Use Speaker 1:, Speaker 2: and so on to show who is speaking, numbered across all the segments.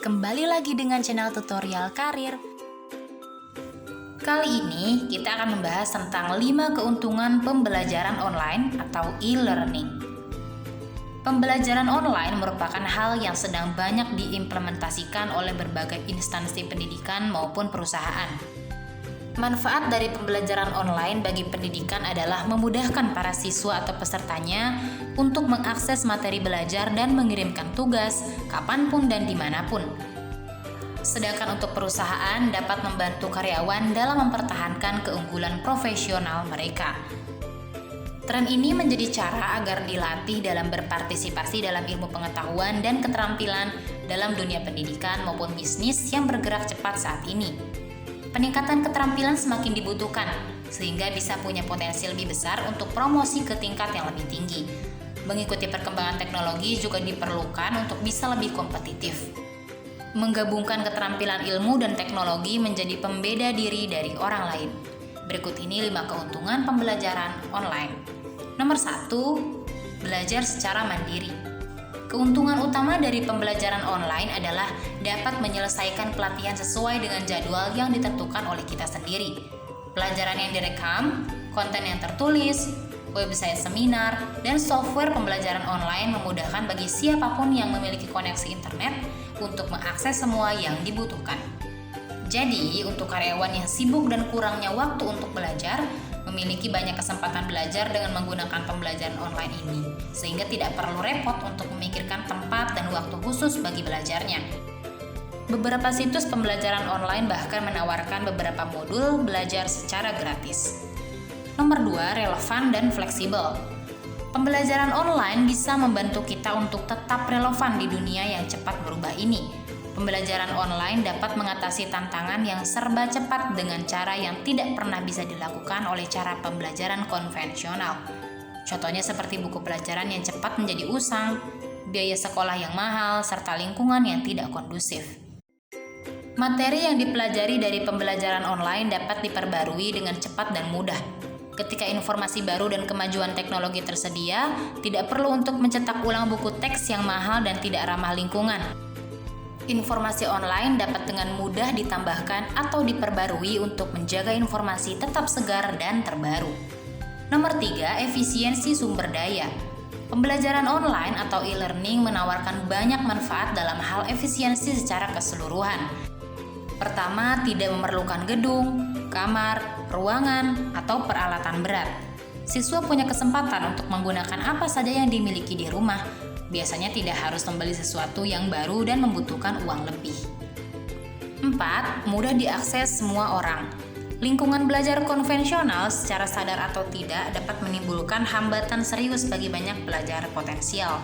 Speaker 1: kembali lagi dengan channel tutorial karir. Kali ini kita akan membahas tentang 5 keuntungan pembelajaran online atau e-learning. Pembelajaran online merupakan hal yang sedang banyak diimplementasikan oleh berbagai instansi pendidikan maupun perusahaan. Manfaat dari pembelajaran online bagi pendidikan adalah memudahkan para siswa atau pesertanya untuk mengakses materi belajar dan mengirimkan tugas kapanpun dan dimanapun. Sedangkan untuk perusahaan dapat membantu karyawan dalam mempertahankan keunggulan profesional mereka. Tren ini menjadi cara agar dilatih dalam berpartisipasi dalam ilmu pengetahuan dan keterampilan dalam dunia pendidikan maupun bisnis yang bergerak cepat saat ini. Peningkatan keterampilan semakin dibutuhkan, sehingga bisa punya potensi lebih besar untuk promosi ke tingkat yang lebih tinggi. Mengikuti perkembangan teknologi juga diperlukan untuk bisa lebih kompetitif. Menggabungkan keterampilan ilmu dan teknologi menjadi pembeda diri dari orang lain. Berikut ini 5 keuntungan pembelajaran online. Nomor 1, belajar secara mandiri. Keuntungan utama dari pembelajaran online adalah dapat menyelesaikan pelatihan sesuai dengan jadwal yang ditentukan oleh kita sendiri. Pelajaran yang direkam, konten yang tertulis, website seminar, dan software pembelajaran online memudahkan bagi siapapun yang memiliki koneksi internet untuk mengakses semua yang dibutuhkan. Jadi, untuk karyawan yang sibuk dan kurangnya waktu untuk belajar, memiliki banyak kesempatan belajar dengan menggunakan pembelajaran online ini, sehingga tidak perlu repot untuk memikirkan tempat dan waktu khusus bagi belajarnya. Beberapa situs pembelajaran online bahkan menawarkan beberapa modul belajar secara gratis. Nomor 2, relevan dan fleksibel. Pembelajaran online bisa membantu kita untuk tetap relevan di dunia yang cepat berubah ini. Pembelajaran online dapat mengatasi tantangan yang serba cepat dengan cara yang tidak pernah bisa dilakukan oleh cara pembelajaran konvensional. Contohnya seperti buku pelajaran yang cepat menjadi usang, biaya sekolah yang mahal, serta lingkungan yang tidak kondusif. Materi yang dipelajari dari pembelajaran online dapat diperbarui dengan cepat dan mudah. Ketika informasi baru dan kemajuan teknologi tersedia, tidak perlu untuk mencetak ulang buku teks yang mahal dan tidak ramah lingkungan. Informasi online dapat dengan mudah ditambahkan atau diperbarui untuk menjaga informasi tetap segar dan terbaru. Nomor 3, efisiensi sumber daya. Pembelajaran online atau e-learning menawarkan banyak manfaat dalam hal efisiensi secara keseluruhan. Pertama, tidak memerlukan gedung, kamar, ruangan, atau peralatan berat. Siswa punya kesempatan untuk menggunakan apa saja yang dimiliki di rumah. Biasanya tidak harus membeli sesuatu yang baru dan membutuhkan uang lebih. 4. Mudah diakses semua orang. Lingkungan belajar konvensional secara sadar atau tidak dapat menimbulkan hambatan serius bagi banyak pelajar potensial.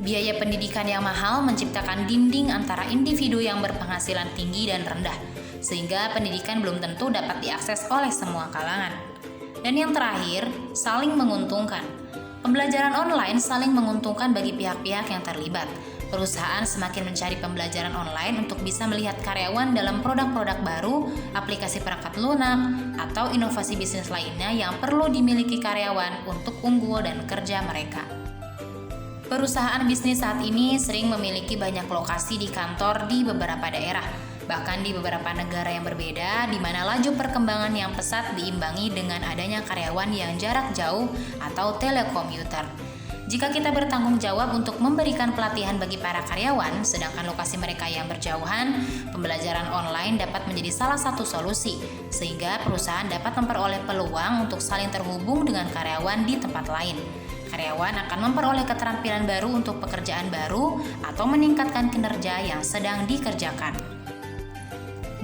Speaker 1: Biaya pendidikan yang mahal menciptakan dinding antara individu yang berpenghasilan tinggi dan rendah, sehingga pendidikan belum tentu dapat diakses oleh semua kalangan. Dan yang terakhir, saling menguntungkan. Pembelajaran online saling menguntungkan bagi pihak-pihak yang terlibat. Perusahaan semakin mencari pembelajaran online untuk bisa melihat karyawan dalam produk-produk baru, aplikasi perangkat lunak, atau inovasi bisnis lainnya yang perlu dimiliki karyawan untuk unggul dan kerja mereka. Perusahaan bisnis saat ini sering memiliki banyak lokasi di kantor di beberapa daerah, bahkan di beberapa negara yang berbeda, di mana laju perkembangan yang pesat diimbangi dengan adanya karyawan yang jarak jauh atau telekomuter. Jika kita bertanggung jawab untuk memberikan pelatihan bagi para karyawan, sedangkan lokasi mereka yang berjauhan, pembelajaran online dapat menjadi salah satu solusi, sehingga perusahaan dapat memperoleh peluang untuk saling terhubung dengan karyawan di tempat lain. Karyawan akan memperoleh keterampilan baru untuk pekerjaan baru atau meningkatkan kinerja yang sedang dikerjakan.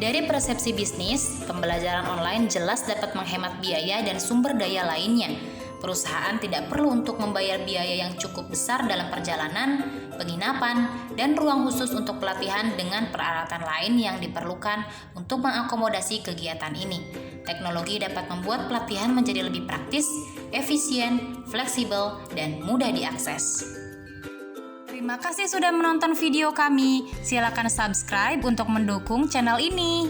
Speaker 1: Dari persepsi bisnis, pembelajaran online jelas dapat menghemat biaya dan sumber daya lainnya. Perusahaan tidak perlu untuk membayar biaya yang cukup besar dalam perjalanan, penginapan, dan ruang khusus untuk pelatihan dengan peralatan lain yang diperlukan untuk mengakomodasi kegiatan ini. Teknologi dapat membuat pelatihan menjadi lebih praktis, efisien, fleksibel, dan mudah diakses. Terima kasih sudah menonton video kami. Silakan subscribe untuk mendukung channel ini.